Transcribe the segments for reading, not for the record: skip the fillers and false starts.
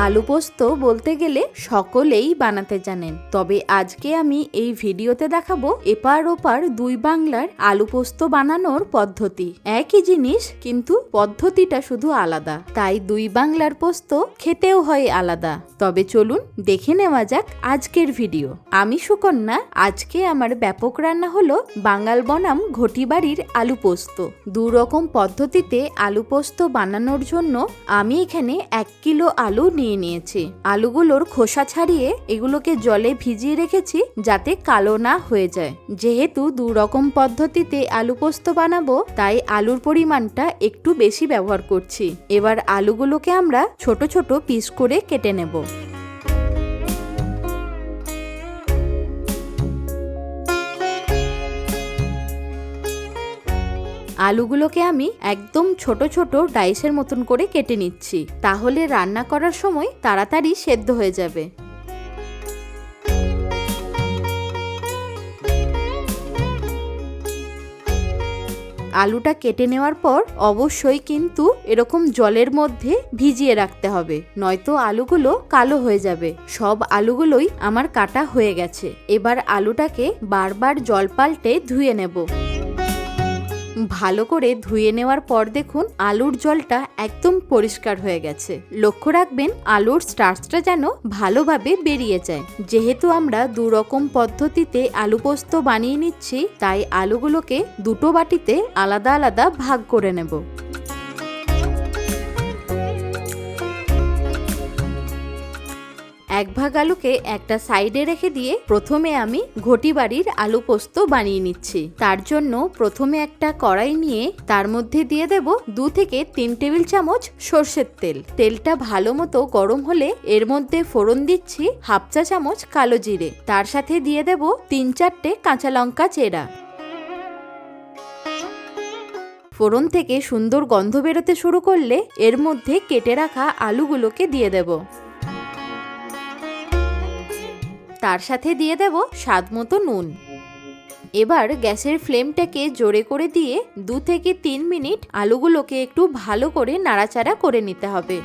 আলু পোস্ত বলতে গেলে সকলেই বানাতে জানেন, তবে আজকে আমি এই ভিডিওতে দেখাবো এপার ওপার দুই বাংলার আলু পোস্ত বানানোর পদ্ধতি। একই জিনিস কিন্তু পদ্ধতিটা শুধু আলাদা, তাই দুই বাংলার পোস্ত খেতেও হয় আলাদা। তবে চলুন দেখে নেওয়া যাক আজকের ভিডিও। আমি সুকন্যা। আজকে আমার ব্যাপক রান্না হলো বাঙাল বনাম ঘটি বাড়ির আলু পোস্ত। দু রকম পদ্ধতিতে আলু পোস্ত বানানোর জন্য আমি এখানে 1 কিলো আলু নিয়ে নিয়েছি। আলুগুলোর খোসা ছাড়িয়ে এগুলোকে জলে ভিজিয়ে রেখেছি যাতে কালো না হয়ে যায়। যেহেতু দু রকম পদ্ধতিতে আলু পোস্ত বানাবো, তাই আলুর পরিমাণটা একটু বেশি ব্যবহার করছি। এবার আলুগুলোকে আমরা ছোট ছোট পিস করে কেটে নেব। আলুগুলোকে আমি একদম ছোট ছোট ডাইসের মতন করে কেটে নিচ্ছি, তাহলে রান্না করার সময় তাড়াতাড়ি সেদ্ধ হয়ে যাবে। আলুটা কেটে নেওয়ার পর অবশ্যই কিন্তু এরকম জলের মধ্যে ভিজিয়ে রাখতে হবে, নয়তো আলুগুলো কালো হয়ে যাবে। সব আলুগুলোই আমার কাটা হয়ে গেছে। এবার আলুটাকে বারবার জল পাল্টে ধুয়ে নেব। ভালো করে ধুয়ে নেওয়ার পর দেখুন আলুর জলটা একদম পরিষ্কার হয়ে গেছে। লক্ষ্য রাখবেন আলুর স্টার্চটা যেন ভালোভাবে বেরিয়ে যায়। যেহেতু আমরা দু রকম পদ্ধতিতে আলু পোস্ত বানিয়ে নিচ্ছি, তাই আলুগুলোকে দুটো বাটিতে আলাদা আলাদা ভাগ করে নেব। এক ভাগ আলুকে একটা সাইডে রেখে দিয়ে প্রথমে আমি ঘটি বাড়ির আলু পোস্ত বানিয়ে নিচ্ছি। তার জন্য প্রথমে একটা কড়াই নিয়ে তার মধ্যে দিয়ে দেব 2 থেকে 3 টেবিল চামচ সর্ষের তেল। তেলটা ভালো মতো গরম হলে এর মধ্যে ফোড়ন দিচ্ছি 1/2 চা চামচ কালো জিরে। তার সাথে দিয়ে দেব 3-4টে কাঁচা লঙ্কা চেরা। ফোড়ন থেকে সুন্দর গন্ধ বেরোতে শুরু করলে এর মধ্যে কেটে রাখা আলুগুলোকে দিয়ে দেব। তার সাথে দিয়ে দেব স্বাদ মতো নুন। এবার গ্যাসের ফ্লেমটাকে জোরে করে দিয়ে 2 থেকে 3 মিনিট আলুগুলোকে একটু ভালো করে নাড়াচাড়া করে নিতে হবে।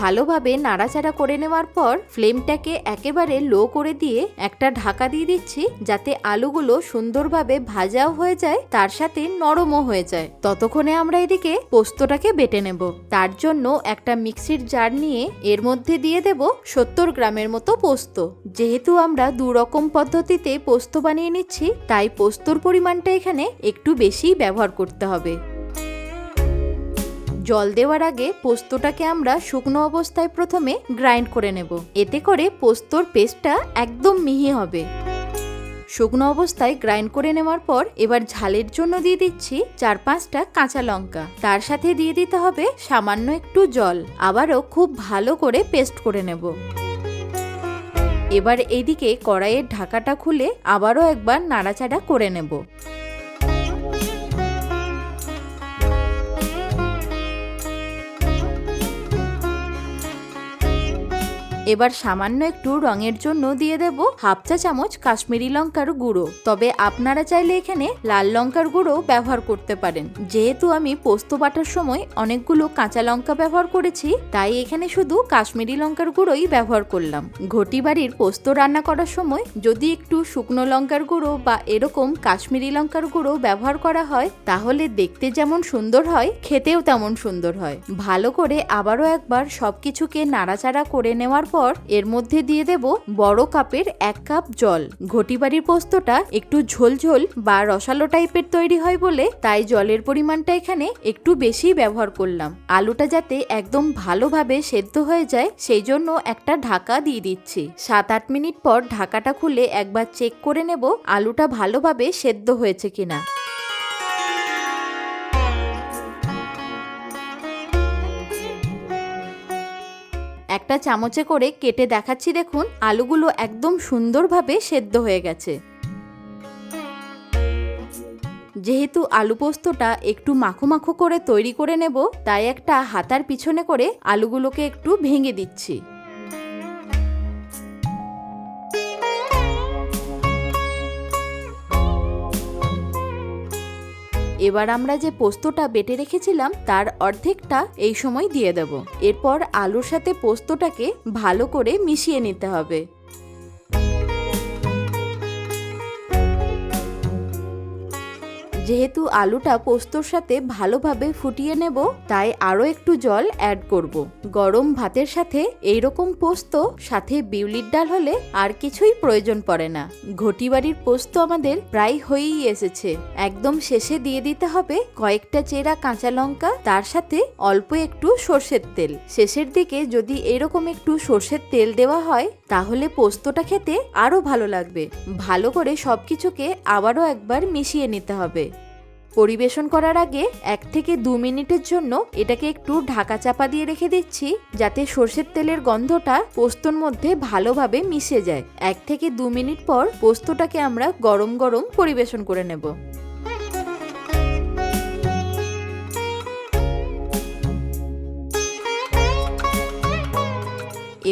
ভালোভাবে নাড়াচাড়া করে নেওয়ার পর ফ্লেমটাকে একেবারে লো করে দিয়ে একটা ঢাকা দিয়ে দিচ্ছি, যাতে আলুগুলো সুন্দরভাবে ভাজাও হয়ে যায়, তার সাথে নরমও হয়ে যায়। ততক্ষণে আমরা এদিকে পোস্তটাকে বেটে নেব। তার জন্য একটা মিক্সির জার নিয়ে এর মধ্যে দিয়ে দেব 70 গ্রামের মতো পোস্ত। যেহেতু আমরা দু রকম পদ্ধতিতে পোস্ত বানিয়ে নিচ্ছি, তাই পোস্তর পরিমাণটা এখানে একটু বেশি ব্যবহার করতে হবে। জল দেওয়ার আগে পোস্তটাকে আমরা শুকনো অবস্থায় প্রথমে গ্রাইন্ড করে নেব। এতে করে পোস্তর পেস্টটা একদম মিহি হবে। শুকনো অবস্থায় গ্রাইন্ড করে নেওয়ার পর এবার ঝালের জন্য দিয়ে দিচ্ছি 4-5টা কাঁচা লঙ্কা। তার সাথে দিয়ে দিতে হবে সামান্য একটু জল। আবারও খুব ভালো করে পেস্ট করে নেব। এবার এইদিকে কড়াইয়ের ঢাকাটা খুলে আবারও একবার নাড়াচাড়া করে নেব। এবার সামান্য একটু রঙের জন্য দিয়ে দেব 1/2 চা চামচ কাশ্মীরি লঙ্কার গুঁড়ো। তবে আপনারা চাইলে এখানে লাল লঙ্কার গুঁড়ো ব্যবহার করতে পারেন। যেহেতু আমি পোস্ত বাটার সময় অনেকগুলো কাঁচা লঙ্কা ব্যবহার করেছি, তাই এখানে শুধু কাশ্মীরি লঙ্কার গুঁড়োই ব্যবহার করলাম। ঘটি বাড়ির পোস্ত রান্না করার সময় যদি একটু শুকনো লঙ্কার গুঁড়ো বা এরকম কাশ্মীরি লঙ্কার গুঁড়ো ব্যবহার করা হয়, তাহলে দেখতে যেমন সুন্দর হয়, খেতেও তেমন সুন্দর হয়। ভালো করে আবারও একবার সবকিছুকে নাড়াচাড়া করে নেওয়ার পর এর মধ্যে দিয়ে দেব বড় কাপের 1 কাপ জল। ঘটি বাড়ির পোস্তটা একটু ঝোলঝোল বা রসালো টাইপের তৈরি হয় বলে তাই জলের পরিমাণটা এখানে একটু বেশি ব্যবহার করলাম। আলুটা যাতে একদম ভালোভাবে সেদ্ধ হয়ে যায়, সেই জন্য একটা ঢাকা দিয়ে দিচ্ছি। 7-8 মিনিট পর ঢাকাটা খুলে একবার চেক করে নেব আলুটা ভালোভাবে সেদ্ধ হয়েছে কিনা। একটা চামচে করে কেটে দেখাচ্ছি, দেখুন আলুগুলো একদম সুন্দরভাবে সেদ্ধ হয়ে গেছে। যেহেতু আলু পোস্তটা একটু মাখো মাখো করে তৈরি করে নেব, তাই একটা হাতার পিছনে করে আলুগুলোকে একটু ভেঙে দিচ্ছি। এবার আমরা যে পোস্তটা বেটে রেখেছিলাম তার অর্ধেকটা এই সময় দিয়ে দেব। এরপর আলুর সাথে পোস্তটাকে ভালো করে মিশিয়ে নিতে হবে। যেহেতু আলুটা পোস্তর সাথে ভালোভাবে ফুটিয়ে নেব, তাই আরও একটু জল অ্যাড করব। গরম ভাতের সাথে এইরকম পোস্ত, সাথে বিউলির ডাল হলে আর কিছুই প্রয়োজন পড়ে না। ঘটি বাড়ির পোস্ত আমাদের প্রায় হয়েই এসেছে। একদম শেষে দিয়ে দিতে হবে কয়েকটা চেরা কাঁচা লঙ্কা, তার সাথে অল্প একটু সর্ষের তেল। শেষের দিকে যদি এরকম একটু সর্ষের তেল দেওয়া হয় তাহলে পোস্তটা খেতে আরও ভালো লাগবে। ভালো করে সবকিছুকে আবারও একবার মিশিয়ে নিতে হবে। পরিবেশন করার আগে 1 থেকে 2 মিনিটের জন্য এটাকে একটু ঢাকা চাপা দিয়ে রেখে দিচ্ছি, যাতে সর্ষের তেলের গন্ধটা পোস্তর মধ্যে ভালোভাবে মিশে যায়। 1 থেকে 2 মিনিট পর পোস্তটাকে আমরা গরম গরম পরিবেশন করে নেব।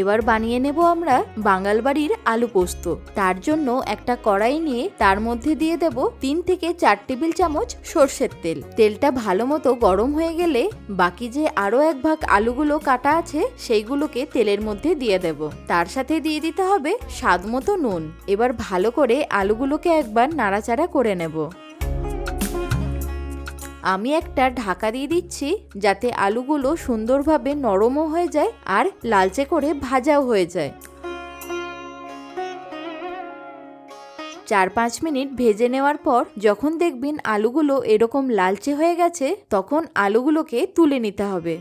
এবার বানিয়ে নেব আমরা বাঙাল বাড়ির আলু পোস্ত। তার জন্য একটা কড়াই নিয়ে তার মধ্যে দিয়ে দেব 3 থেকে 4 টেবিল চামচ সর্ষের তেল। তেলটা ভালো মতো গরম হয়ে গেলে বাকি যে আরও 1 ভাগ আলুগুলো কাটা আছে সেইগুলোকে তেলের মধ্যে দিয়ে দেব। তার সাথে দিয়ে দিতে হবে স্বাদ মতো নুন। এবার ভালো করে আলুগুলোকে একবার নাড়াচাড়া করে নেব। আমি একটা ঢাকা দিয়ে দিচ্ছি, যাতে আলুগুলো সুন্দরভাবে নরমও হয়ে যায় আর লালচে করে ভাজাও হয়ে যায়। 4-5 মিনিট ভেজে নেওয়ার পর যখন দেখবেন আলুগুলো এরকম লালচে হয়ে গেছে, তখন আলুগুলোকে তুলে নিতে হবে।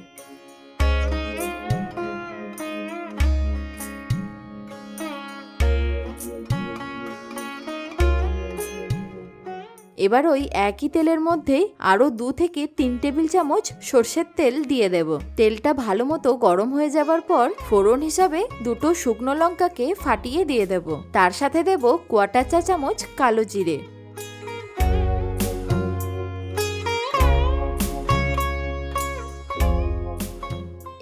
এবার ওই একই তেলের মধ্যে আরও 2 থেকে 3 টেবিল চামচ সর্ষের তেল দিয়ে দেব। তেলটা ভালো মতো গরম হয়ে যাবার পর ফোড়ন হিসাবে 2টো শুকনো লঙ্কাকে ফাটিয়ে দিয়ে দেব। তার সাথে দেব 1/4 চা চামচ কালো জিরে।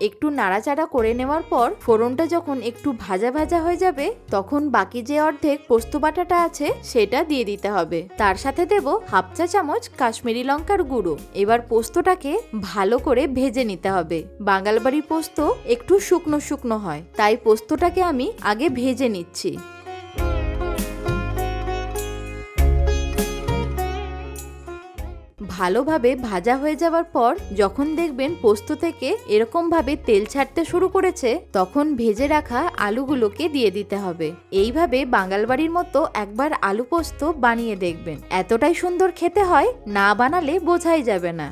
একটু নাড়াচাড়া করে নেওয়ার পর ফোড়নটা যখন একটু ভাজা ভাজা হয়ে যাবে, তখন বাকি যে অর্ধেক পোস্ত বাটাটা আছে সেটা দিয়ে দিতে হবে। তার সাথে দেব 1/2 চা চামচ কাশ্মীরি লঙ্কার গুঁড়ো। এবার পোস্তটাকে ভালো করে ভেজে নিতে হবে। বাঙাল বাড়ির পোস্ত একটু শুকনো শুকনো হয়, তাই পোস্তটাকে আমি আগে ভেজে নিচ্ছি। ভালোভাবে ভাজা হয়ে যাওয়ার পর যখন দেখবেন পোস্ত থেকে এরকম ভাবে তেল ছাড়তে শুরু করেছে, তখন ভেজে রাখা আলুগুলোকে দিয়ে দিতে হবে। এইভাবে বাঙাল বাড়ির মতো একবার আলু পোস্ত বানিয়ে দেখবেন। এতটাই সুন্দর খেতে হয়, না বানালে বোঝাই যাবে না।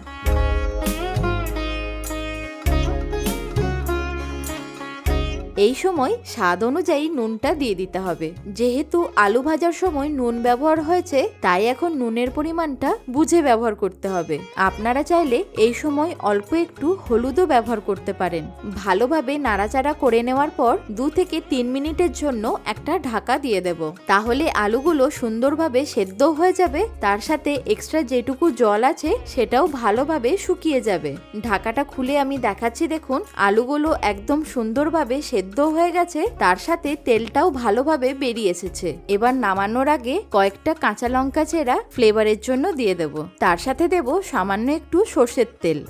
এই সময় স্বাদ অনুযায়ী নুনটা দিয়ে দিতে হবে। যেহেতু আলু ভাজার সময় নুন ব্যবহার হয়েছে, তাই এখন নুনের পরিমাণটা বুঝে ব্যবহার করতে হবে। আপনারা চাইলে এই সময় অল্প একটু হলুদও ব্যবহার করতে পারেন। ভালোভাবে নাড়াচাড়া করে নেওয়ার পর 2 থেকে 3 মিনিটের জন্য একটা ঢাকা দিয়ে দেব। তাহলে আলুগুলো সুন্দরভাবে সেদ্ধ হয়ে যাবে, তার সাথে এক্সট্রা যেটুকু জল আছে সেটাও ভালোভাবে শুকিয়ে যাবে। ঢাকাটা খুলে আমি দেখাচ্ছি, দেখুন আলুগুলো একদম সুন্দরভাবে সেদ্ধ হয়ে গেছে, তার সাথে তেলটাও ভালোভাবে বেরিয়ে এসেছে। এবার নামানোর আগে কয়েকটা কাঁচা লঙ্কা চেরা ফ্লেভারের জন্য দিয়ে দেব। তার সাথে দেব সামান্য একটু সর্ষের তেল।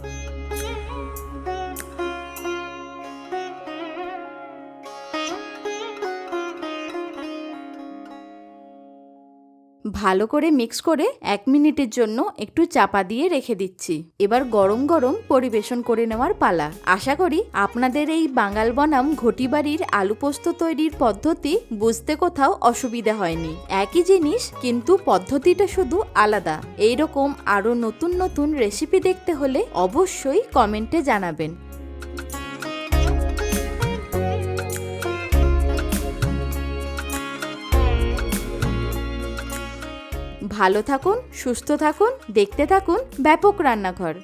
ভালো করে মিক্স করে 1 মিনিটের জন্য একটু চাপা দিয়ে রেখে দিচ্ছি। এবার গরম গরম পরিবেশন করে নেওয়ার পালা। আশা করি আপনাদের এই বাঙাল বনাম ঘটি বাড়ির আলু পোস্ত তৈরির পদ্ধতি বুঝতে কোথাও অসুবিধা হয়নি। একই জিনিস, কিন্তু পদ্ধতিটা শুধু আলাদা। এইরকম আরো নতুন নতুন রেসিপি দেখতে হলে অবশ্যই কমেন্টে জানাবেন। ভালো থাকুন, সুস্থ থাকুন, দেখতে থাকুন ব্যাপক রান্নাঘর।